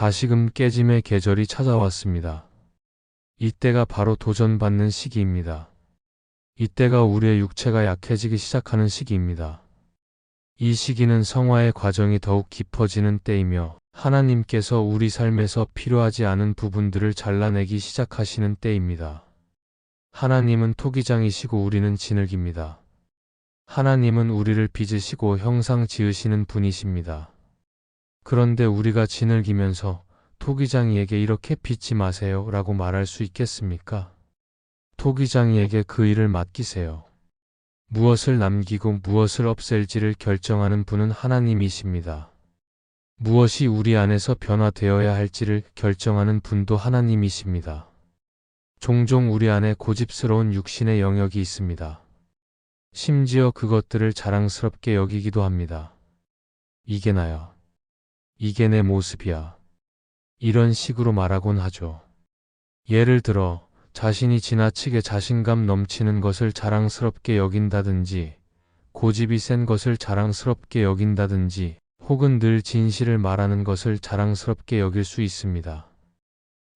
다시금 깨짐의 계절이 찾아왔습니다. 이때가 바로 도전받는 시기입니다. 이때가 우리의 육체가 약해지기 시작하는 시기입니다. 이 시기는 성화의 과정이 더욱 깊어지는 때이며 하나님께서 우리 삶에서 필요하지 않은 부분들을 잘라내기 시작하시는 때입니다. 하나님은 토기장이시고 우리는 진흙입니다. 하나님은 우리를 빚으시고 형상 지으시는 분이십니다. 그런데 우리가 진흙이면서 토기장이에게 이렇게 빚지 마세요 라고 말할 수 있겠습니까? 토기장이에게 그 일을 맡기세요. 무엇을 남기고 무엇을 없앨지를 결정하는 분은 하나님이십니다. 무엇이 우리 안에서 변화되어야 할지를 결정하는 분도 하나님이십니다. 종종 우리 안에 고집스러운 육신의 영역이 있습니다. 심지어 그것들을 자랑스럽게 여기기도 합니다. 이게 나야. 이게 내 모습이야. 이런 식으로 말하곤 하죠. 예를 들어 자신이 지나치게 자신감 넘치는 것을 자랑스럽게 여긴다든지, 고집이 센 것을 자랑스럽게 여긴다든지, 혹은 늘 진실을 말하는 것을 자랑스럽게 여길 수 있습니다.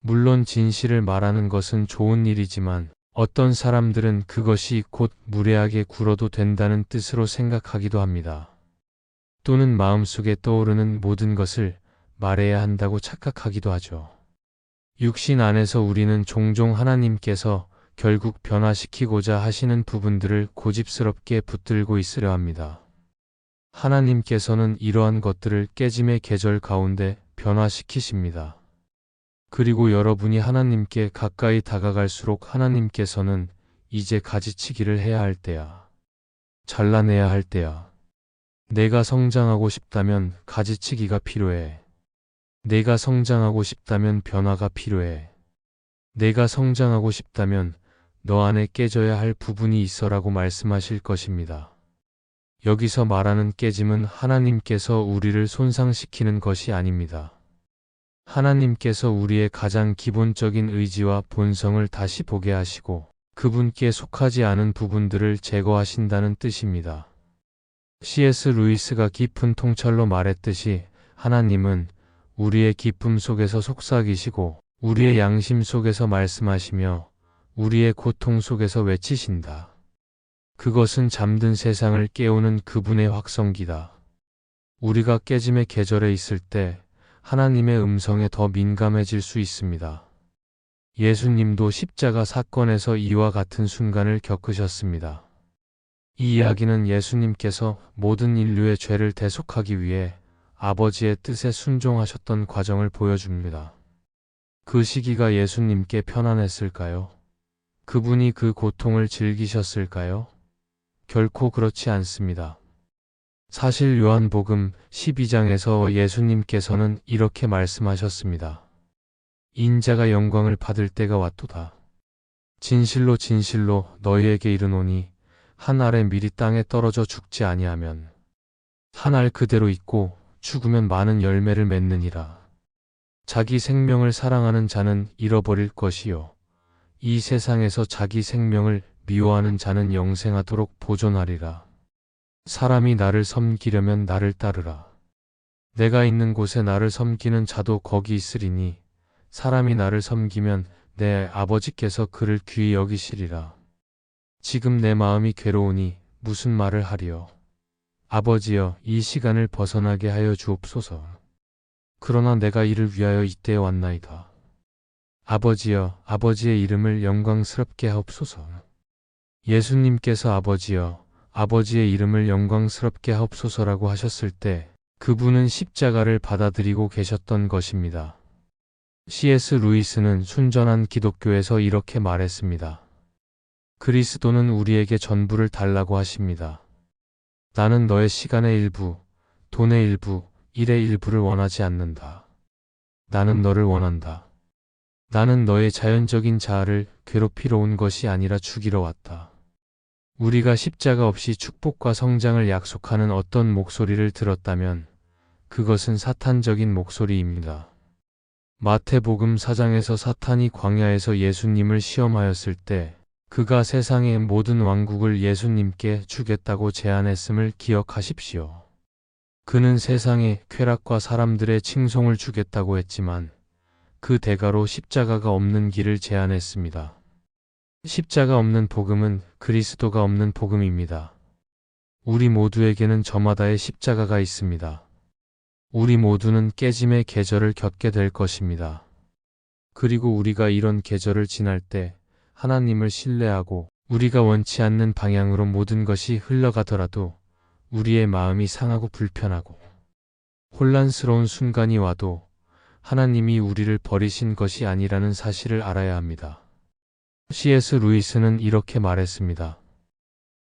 물론 진실을 말하는 것은 좋은 일이지만 어떤 사람들은 그것이 곧 무례하게 굴어도 된다는 뜻으로 생각하기도 합니다. 또는 마음속에 떠오르는 모든 것을 말해야 한다고 착각하기도 하죠. 육신 안에서 우리는 종종 하나님께서 결국 변화시키고자 하시는 부분들을 고집스럽게 붙들고 있으려 합니다. 하나님께서는 이러한 것들을 깨짐의 계절 가운데 변화시키십니다. 그리고 여러분이 하나님께 가까이 다가갈수록 하나님께서는 이제 가지치기를 해야 할 때야. 잘라내야 할 때야. 내가 성장하고 싶다면 가지치기가 필요해. 내가 성장하고 싶다면 변화가 필요해. 내가 성장하고 싶다면 너 안에 깨져야 할 부분이 있어라고 말씀하실 것입니다. 여기서 말하는 깨짐은 하나님께서 우리를 손상시키는 것이 아닙니다. 하나님께서 우리의 가장 기본적인 의지와 본성을 다시 보게 하시고 그분께 속하지 않은 부분들을 제거하신다는 뜻입니다. C.S. 루이스가 깊은 통찰로 말했듯이 하나님은 우리의 기쁨 속에서 속삭이시고 우리의 양심 속에서 말씀하시며 우리의 고통 속에서 외치신다. 그것은 잠든 세상을 깨우는 그분의 확성기다. 우리가 깨짐의 계절에 있을 때 하나님의 음성에 더 민감해질 수 있습니다. 예수님도 십자가 사건에서 이와 같은 순간을 겪으셨습니다. 이 이야기는 예수님께서 모든 인류의 죄를 대속하기 위해 아버지의 뜻에 순종하셨던 과정을 보여줍니다. 그 시기가 예수님께 편안했을까요? 그분이 그 고통을 즐기셨을까요? 결코 그렇지 않습니다. 사실 요한복음 12장에서 예수님께서는 이렇게 말씀하셨습니다. 인자가 영광을 받을 때가 왔도다. 진실로 진실로 너희에게 이르노니 한 알에 미리 땅에 떨어져 죽지 아니하면 한 알 그대로 있고 죽으면 많은 열매를 맺느니라. 자기 생명을 사랑하는 자는 잃어버릴 것이요 이 세상에서 자기 생명을 미워하는 자는 영생하도록 보존하리라. 사람이 나를 섬기려면 나를 따르라. 내가 있는 곳에 나를 섬기는 자도 거기 있으리니 사람이 나를 섬기면 내 아버지께서 그를 귀히 여기시리라. 지금 내 마음이 괴로우니 무슨 말을 하리요. 아버지여 이 시간을 벗어나게 하여 주옵소서. 그러나 내가 이를 위하여 이때에 왔나이다. 아버지여 아버지의 이름을 영광스럽게 하옵소서. 예수님께서 아버지여 아버지의 이름을 영광스럽게 하옵소서라고 하셨을 때 그분은 십자가를 받아들이고 계셨던 것입니다. C.S. 루이스는 순전한 기독교에서 이렇게 말했습니다. 그리스도는 우리에게 전부를 달라고 하십니다. 나는 너의 시간의 일부, 돈의 일부, 일의 일부를 원하지 않는다. 나는 너를 원한다. 나는 너의 자연적인 자아를 괴롭히러 온 것이 아니라 죽이러 왔다. 우리가 십자가 없이 축복과 성장을 약속하는 어떤 목소리를 들었다면 그것은 사탄적인 목소리입니다. 마태복음 4장에서 사탄이 광야에서 예수님을 시험하였을 때 그가 세상의 모든 왕국을 예수님께 주겠다고 제안했음을 기억하십시오. 그는 세상의 쾌락과 사람들의 칭송을 주겠다고 했지만 그 대가로 십자가가 없는 길을 제안했습니다. 십자가 없는 복음은 그리스도가 없는 복음입니다. 우리 모두에게는 저마다의 십자가가 있습니다. 우리 모두는 깨짐의 계절을 겪게 될 것입니다. 그리고 우리가 이런 계절을 지날 때 하나님을 신뢰하고 우리가 원치 않는 방향으로 모든 것이 흘러가더라도 우리의 마음이 상하고 불편하고 혼란스러운 순간이 와도 하나님이 우리를 버리신 것이 아니라는 사실을 알아야 합니다. C.S. 루이스는 이렇게 말했습니다.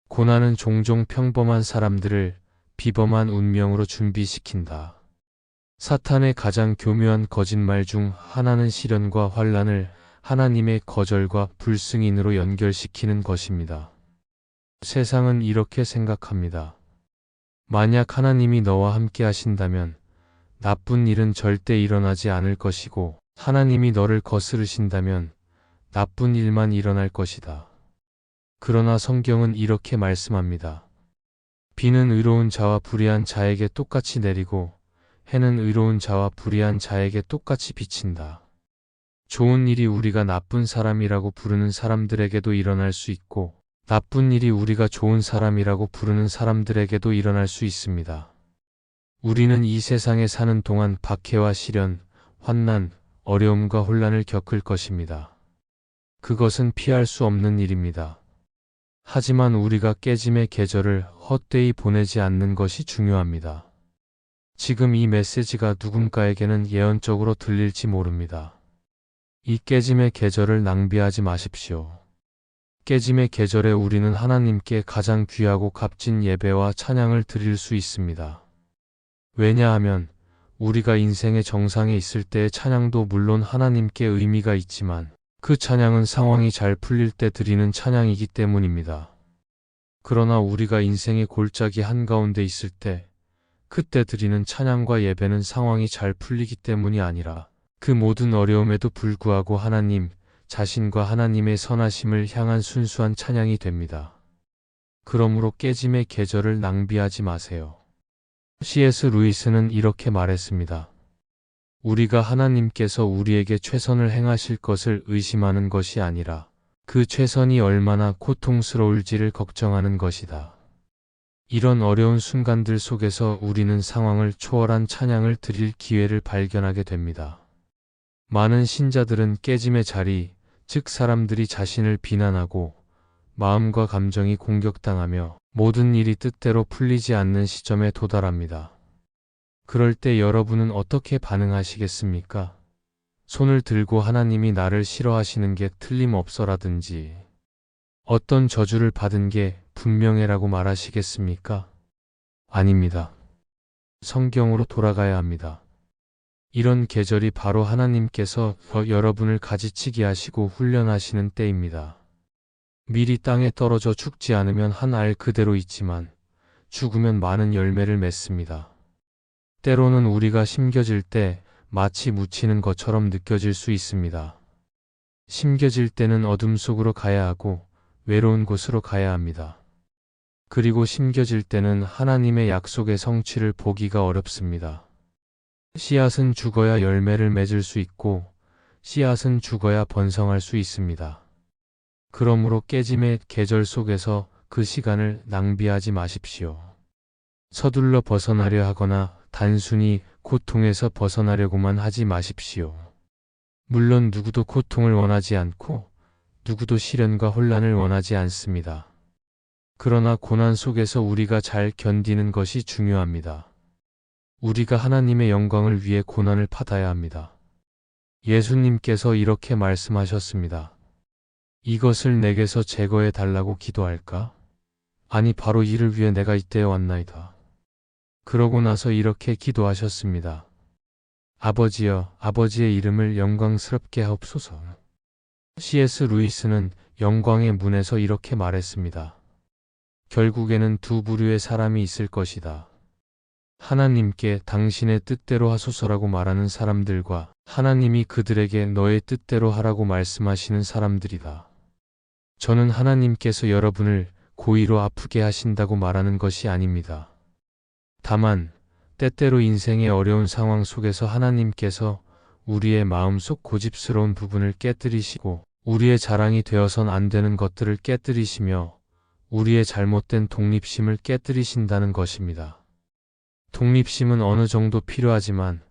고난은 종종 평범한 사람들을 비범한 운명으로 준비시킨다. 사탄의 가장 교묘한 거짓말 중 하나는 시련과 환난을 하나님의 거절과 불승인으로 연결시키는 것입니다. 세상은 이렇게 생각합니다. 만약 하나님이 너와 함께 하신다면 나쁜 일은 절대 일어나지 않을 것이고 하나님이 너를 거스르신다면 나쁜 일만 일어날 것이다. 그러나 성경은 이렇게 말씀합니다. 비는 의로운 자와 불의한 자에게 똑같이 내리고 해는 의로운 자와 불의한 자에게 똑같이 비친다. 좋은 일이 우리가 나쁜 사람이라고 부르는 사람들에게도 일어날 수 있고 나쁜 일이 우리가 좋은 사람이라고 부르는 사람들에게도 일어날 수 있습니다. 우리는 이 세상에 사는 동안 박해와 시련, 환난, 어려움과 혼란을 겪을 것입니다. 그것은 피할 수 없는 일입니다. 하지만 우리가 깨짐의 계절을 헛되이 보내지 않는 것이 중요합니다. 지금 이 메시지가 누군가에게는 예언적으로 들릴지 모릅니다. 이 깨짐의 계절을 낭비하지 마십시오. 깨짐의 계절에 우리는 하나님께 가장 귀하고 값진 예배와 찬양을 드릴 수 있습니다. 왜냐하면 우리가 인생의 정상에 있을 때의 찬양도 물론 하나님께 의미가 있지만 그 찬양은 상황이 잘 풀릴 때 드리는 찬양이기 때문입니다. 그러나 우리가 인생의 골짜기 한가운데 있을 때 그때 드리는 찬양과 예배는 상황이 잘 풀리기 때문이 아니라 그 모든 어려움에도 불구하고 하나님 자신과 하나님의 선하심을 향한 순수한 찬양이 됩니다. 그러므로 깨짐의 계절을 낭비하지 마세요. C.S. 루이스는 이렇게 말했습니다. 우리가 하나님께서 우리에게 최선을 행하실 것을 의심하는 것이 아니라 그 최선이 얼마나 고통스러울지를 걱정하는 것이다. 이런 어려운 순간들 속에서 우리는 상황을 초월한 찬양을 드릴 기회를 발견하게 됩니다. 많은 신자들은 깨짐의 자리, 즉 사람들이 자신을 비난하고 마음과 감정이 공격당하며 모든 일이 뜻대로 풀리지 않는 시점에 도달합니다. 그럴 때 여러분은 어떻게 반응하시겠습니까? 손을 들고 하나님이 나를 싫어하시는 게 틀림없어라든지 어떤 저주를 받은 게 분명해라고 말하시겠습니까? 아닙니다. 성경으로 돌아가야 합니다. 이런 계절이 바로 하나님께서 여러분을 가지치게 하시고 훈련하시는 때입니다. 밀이 땅에 떨어져 죽지 않으면 한 알 그대로 있지만 죽으면 많은 열매를 맺습니다. 때로는 우리가 심겨질 때 마치 묻히는 것처럼 느껴질 수 있습니다. 심겨질 때는 어둠 속으로 가야 하고 외로운 곳으로 가야 합니다. 그리고 심겨질 때는 하나님의 약속의 성취를 보기가 어렵습니다. 씨앗은 죽어야 열매를 맺을 수 있고 씨앗은 죽어야 번성할 수 있습니다. 그러므로 깨짐의 계절 속에서 그 시간을 낭비하지 마십시오. 서둘러 벗어나려 하거나 단순히 고통에서 벗어나려고만 하지 마십시오. 물론 누구도 고통을 원하지 않고 누구도 시련과 혼란을 원하지 않습니다. 그러나 고난 속에서 우리가 잘 견디는 것이 중요합니다. 우리가 하나님의 영광을 위해 고난을 받아야 합니다. 예수님께서 이렇게 말씀하셨습니다. 이것을 내게서 제거해 달라고 기도할까? 아니 바로 이를 위해 내가 이때에 왔나이다. 그러고 나서 이렇게 기도하셨습니다. 아버지여, 아버지의 이름을 영광스럽게 하옵소서. C.S. 루이스는 영광의 문에서 이렇게 말했습니다. 결국에는 두 부류의 사람이 있을 것이다. 하나님께 당신의 뜻대로 하소서라고 말하는 사람들과 하나님이 그들에게 너의 뜻대로 하라고 말씀하시는 사람들이다. 저는 하나님께서 여러분을 고의로 아프게 하신다고 말하는 것이 아닙니다. 다만 때때로 인생의 어려운 상황 속에서 하나님께서 우리의 마음속 고집스러운 부분을 깨뜨리시고 우리의 자랑이 되어선 안 되는 것들을 깨뜨리시며 우리의 잘못된 독립심을 깨뜨리신다는 것입니다. 독립심은 어느 정도 필요하지만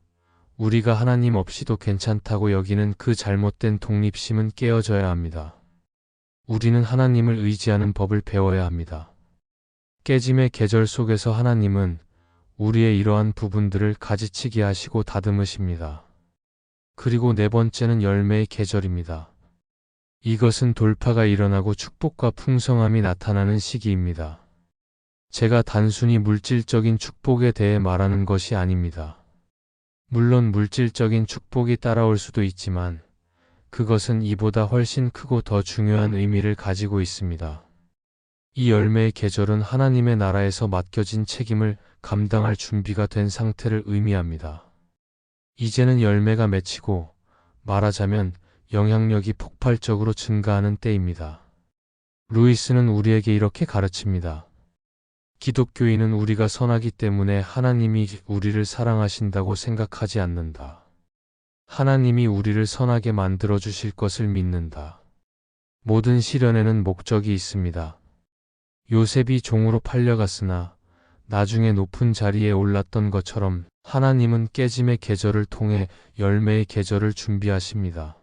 우리가 하나님 없이도 괜찮다고 여기는 그 잘못된 독립심은 깨어져야 합니다. 우리는 하나님을 의지하는 법을 배워야 합니다. 깨짐의 계절 속에서 하나님은 우리의 이러한 부분들을 가지치게 하시고 다듬으십니다. 그리고 네 번째는 열매의 계절입니다. 이것은 돌파가 일어나고 축복과 풍성함이 나타나는 시기입니다. 제가 단순히 물질적인 축복에 대해 말하는 것이 아닙니다. 물론 물질적인 축복이 따라올 수도 있지만 그것은 이보다 훨씬 크고 더 중요한 의미를 가지고 있습니다. 이 열매의 계절은 하나님의 나라에서 맡겨진 책임을 감당할 준비가 된 상태를 의미합니다. 이제는 열매가 맺히고 말하자면 영향력이 폭발적으로 증가하는 때입니다. 루이스는 우리에게 이렇게 가르칩니다. 기독교인은 우리가 선하기 때문에 하나님이 우리를 사랑하신다고 생각하지 않는다. 하나님이 우리를 선하게 만들어 주실 것을 믿는다. 모든 시련에는 목적이 있습니다. 요셉이 종으로 팔려갔으나 나중에 높은 자리에 올랐던 것처럼 하나님은 깨짐의 계절을 통해 열매의 계절을 준비하십니다.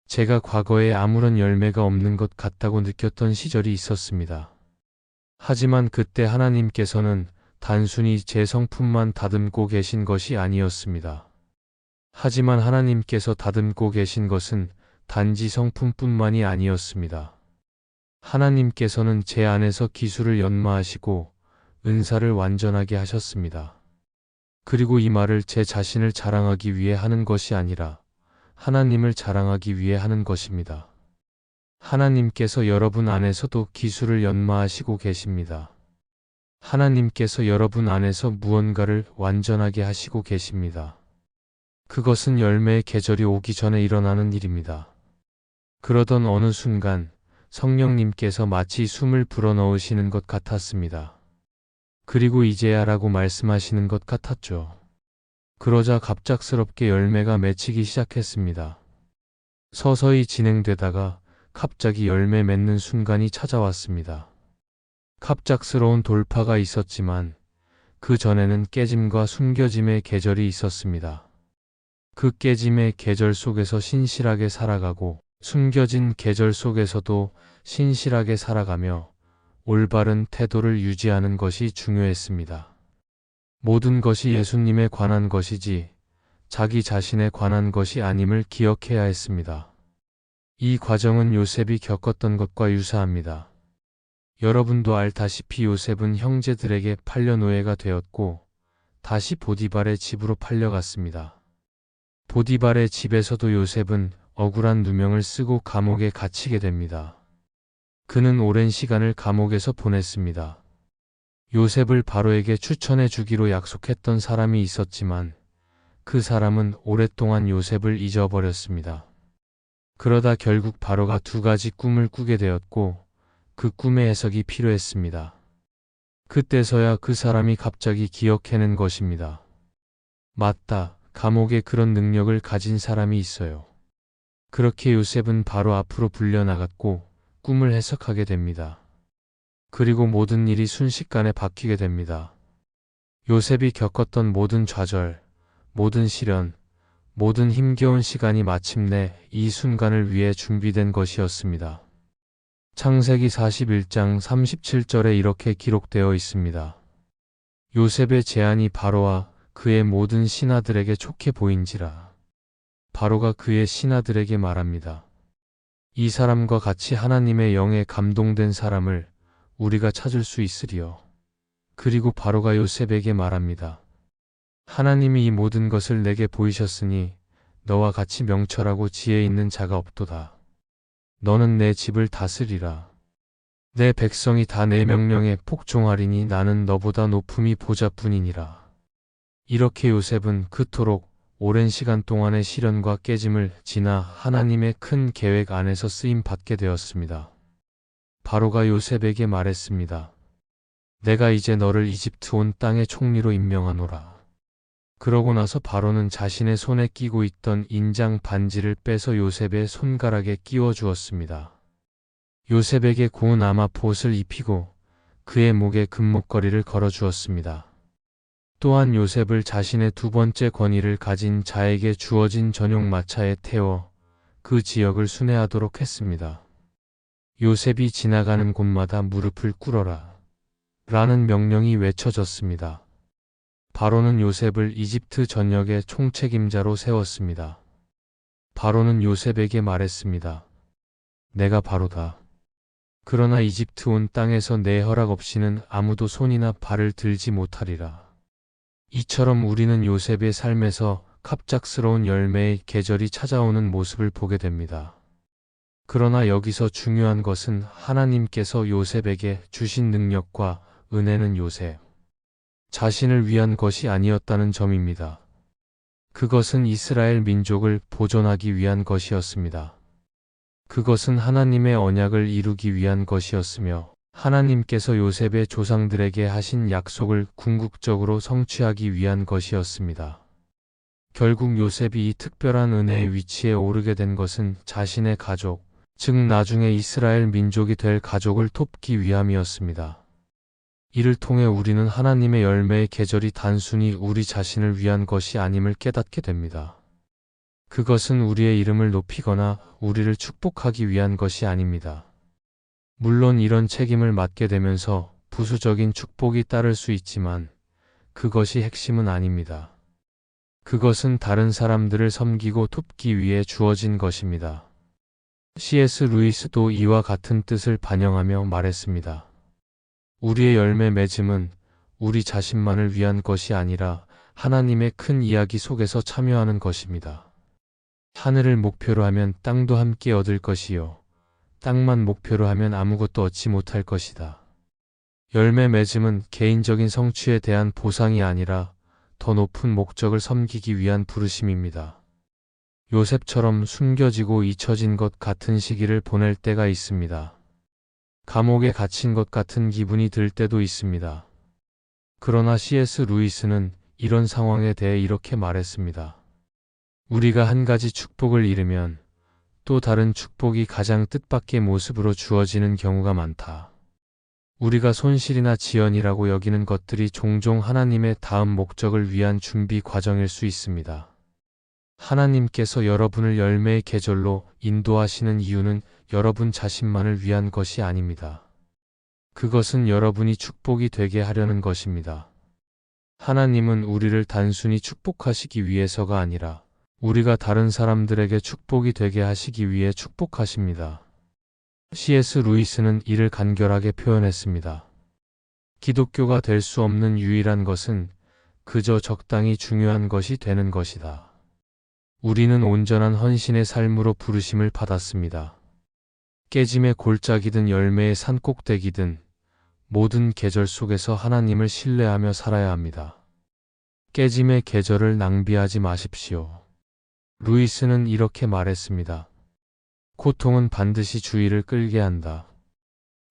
제가 과거에 아무런 열매가 없는 것 같다고 느꼈던 시절이 있었습니다. 하지만 그때 하나님께서는 단순히 제 성품만 다듬고 계신 것이 아니었습니다. 하지만 하나님께서 다듬고 계신 것은 단지 성품뿐만이 아니었습니다. 하나님께서는 제 안에서 기술을 연마하시고 은사를 완전하게 하셨습니다. 그리고 이 말을 제 자신을 자랑하기 위해 하는 것이 아니라 하나님을 자랑하기 위해 하는 것입니다. 하나님께서 여러분 안에서도 기술을 연마하시고 계십니다. 하나님께서 여러분 안에서 무언가를 완전하게 하시고 계십니다. 그것은 열매의 계절이 오기 전에 일어나는 일입니다. 그러던 어느 순간 성령님께서 마치 숨을 불어넣으시는 것 같았습니다. 그리고 이제야 라고 말씀하시는 것 같았죠. 그러자 갑작스럽게 열매가 맺히기 시작했습니다. 서서히 진행되다가 갑자기 열매 맺는 순간이 찾아왔습니다. 갑작스러운 돌파가 있었지만 그 전에는 깨짐과 숨겨짐의 계절이 있었습니다. 그 깨짐의 계절 속에서 신실하게 살아가고 숨겨진 계절 속에서도 신실하게 살아가며 올바른 태도를 유지하는 것이 중요했습니다. 모든 것이 예수님에 관한 것이지 자기 자신에 관한 것이 아님을 기억해야 했습니다. 이 과정은 요셉이 겪었던 것과 유사합니다. 여러분도 알다시피 요셉은 형제들에게 팔려 노예가 되었고 다시 보디발의 집으로 팔려갔습니다. 보디발의 집에서도 요셉은 억울한 누명을 쓰고 감옥에 갇히게 됩니다. 그는 오랜 시간을 감옥에서 보냈습니다. 요셉을 바로에게 추천해 주기로 약속했던 사람이 있었지만 그 사람은 오랫동안 요셉을 잊어버렸습니다. 그러다 결국 바로가 두 가지 꿈을 꾸게 되었고 그 꿈의 해석이 필요했습니다. 그때서야 그 사람이 갑자기 기억해낸 것입니다. 맞다, 감옥에 그런 능력을 가진 사람이 있어요. 그렇게 요셉은 바로 앞으로 불려나갔고 꿈을 해석하게 됩니다. 그리고 모든 일이 순식간에 바뀌게 됩니다. 요셉이 겪었던 모든 좌절, 모든 시련, 모든 힘겨운 시간이 마침내 이 순간을 위해 준비된 것이었습니다. 창세기 41장 37절에 이렇게 기록되어 있습니다. 요셉의 제안이 바로와 그의 모든 신하들에게 좋게 보인지라. 바로가 그의 신하들에게 말합니다. 이 사람과 같이 하나님의 영에 감동된 사람을 우리가 찾을 수 있으리요. 그리고 바로가 요셉에게 말합니다. 하나님이 이 모든 것을 내게 보이셨으니 너와 같이 명철하고 지혜 있는 자가 없도다. 너는 내 집을 다스리라. 내 백성이 다 내 명령에 복종하리니 나는 너보다 높음이 보좌뿐이니라. 이렇게 요셉은 그토록 오랜 시간 동안의 시련과 깨짐을 지나 하나님의 큰 계획 안에서 쓰임 받게 되었습니다. 바로가 요셉에게 말했습니다. 내가 이제 너를 이집트 온 땅의 총리로 임명하노라. 그러고 나서 바로는 자신의 손에 끼고 있던 인장 반지를 빼서 요셉의 손가락에 끼워 주었습니다. 요셉에게 고운 아마폿을 입히고 그의 목에 금목걸이를 걸어 주었습니다. 또한 요셉을 자신의 두 번째 권위를 가진 자에게 주어진 전용 마차에 태워 그 지역을 순회하도록 했습니다. 요셉이 지나가는 곳마다 무릎을 꿇어라 라는 명령이 외쳐졌습니다. 바로는 요셉을 이집트 전역의 총책임자로 세웠습니다. 바로는 요셉에게 말했습니다. 내가 바로다. 그러나 이집트 온 땅에서 내 허락 없이는 아무도 손이나 발을 들지 못하리라. 이처럼 우리는 요셉의 삶에서 갑작스러운 열매의 계절이 찾아오는 모습을 보게 됩니다. 그러나 여기서 중요한 것은 하나님께서 요셉에게 주신 능력과 은혜는 요셉 자신을 위한 것이 아니었다는 점입니다. 그것은 이스라엘 민족을 보존하기 위한 것이었습니다. 그것은 하나님의 언약을 이루기 위한 것이었으며 하나님께서 요셉의 조상들에게 하신 약속을 궁극적으로 성취하기 위한 것이었습니다. 결국 요셉이 이 특별한 은혜의 위치에 오르게 된 것은 자신의 가족, 즉 나중에 이스라엘 민족이 될 가족을 돕기 위함이었습니다. 이를 통해 우리는 하나님의 열매의 계절이 단순히 우리 자신을 위한 것이 아님을 깨닫게 됩니다. 그것은 우리의 이름을 높이거나 우리를 축복하기 위한 것이 아닙니다. 물론 이런 책임을 맡게 되면서 부수적인 축복이 따를 수 있지만 그것이 핵심은 아닙니다. 그것은 다른 사람들을 섬기고 돕기 위해 주어진 것입니다. C.S. 루이스도 이와 같은 뜻을 반영하며 말했습니다. 우리의 열매 맺음은 우리 자신만을 위한 것이 아니라 하나님의 큰 이야기 속에서 참여하는 것입니다. 하늘을 목표로 하면 땅도 함께 얻을 것이요. 땅만 목표로 하면 아무것도 얻지 못할 것이다. 열매 맺음은 개인적인 성취에 대한 보상이 아니라 더 높은 목적을 섬기기 위한 부르심입니다. 요셉처럼 숨겨지고 잊혀진 것 같은 시기를 보낼 때가 있습니다. 감옥에 갇힌 것 같은 기분이 들 때도 있습니다. 그러나 C.S. 루이스는 이런 상황에 대해 이렇게 말했습니다. 우리가 한 가지 축복을 잃으면 또 다른 축복이 가장 뜻밖의 모습으로 주어지는 경우가 많다. 우리가 손실이나 지연이라고 여기는 것들이 종종 하나님의 다음 목적을 위한 준비 과정일 수 있습니다. 하나님께서 여러분을 열매의 계절로 인도하시는 이유는 여러분 자신만을 위한 것이 아닙니다. 그것은 여러분이 축복이 되게 하려는 것입니다. 하나님은 우리를 단순히 축복하시기 위해서가 아니라 우리가 다른 사람들에게 축복이 되게 하시기 위해 축복하십니다. C.S. 루이스는 이를 간결하게 표현했습니다. 기독교가 될 수 없는 유일한 것은 그저 적당히 중요한 것이 되는 것이다. 우리는 온전한 헌신의 삶으로 부르심을 받았습니다. 깨짐의 골짜기든 열매의 산꼭대기든 모든 계절 속에서 하나님을 신뢰하며 살아야 합니다. 깨짐의 계절을 낭비하지 마십시오. 루이스는 이렇게 말했습니다. 고통은 반드시 주의를 끌게 한다.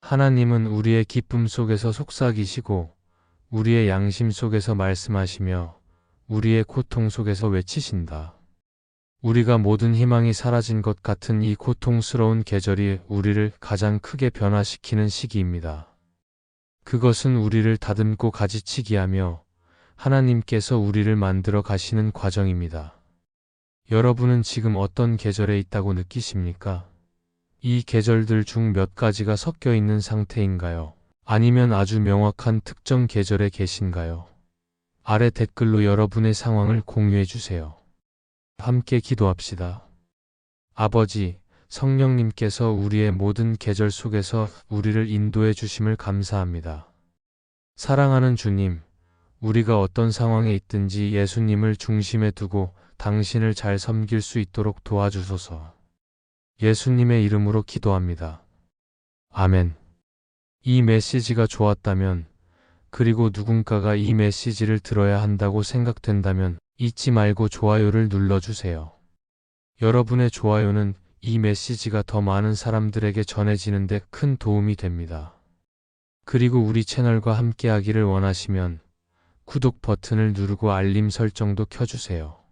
하나님은 우리의 기쁨 속에서 속삭이시고 우리의 양심 속에서 말씀하시며 우리의 고통 속에서 외치신다. 우리가 모든 희망이 사라진 것 같은 이 고통스러운 계절이 우리를 가장 크게 변화시키는 시기입니다. 그것은 우리를 다듬고 가지치기 하며 하나님께서 우리를 만들어 가시는 과정입니다. 여러분은 지금 어떤 계절에 있다고 느끼십니까? 이 계절들 중 몇 가지가 섞여 있는 상태인가요? 아니면 아주 명확한 특정 계절에 계신가요? 아래 댓글로 여러분의 상황을 공유해 주세요. 함께 기도합시다. 아버지, 성령님께서 우리의 모든 계절 속에서 우리를 인도해 주심을 감사합니다. 사랑하는 주님, 우리가 어떤 상황에 있든지 예수님을 중심에 두고 당신을 잘 섬길 수 있도록 도와주소서. 예수님의 이름으로 기도합니다. 아멘. 이 메시지가 좋았다면, 그리고 누군가가 이 메시지를 들어야 한다고 생각된다면 잊지 말고 좋아요를 눌러주세요. 여러분의 좋아요는 이 메시지가 더 많은 사람들에게 전해지는 데 큰 도움이 됩니다. 그리고 우리 채널과 함께하기를 원하시면 구독 버튼을 누르고 알림 설정도 켜주세요.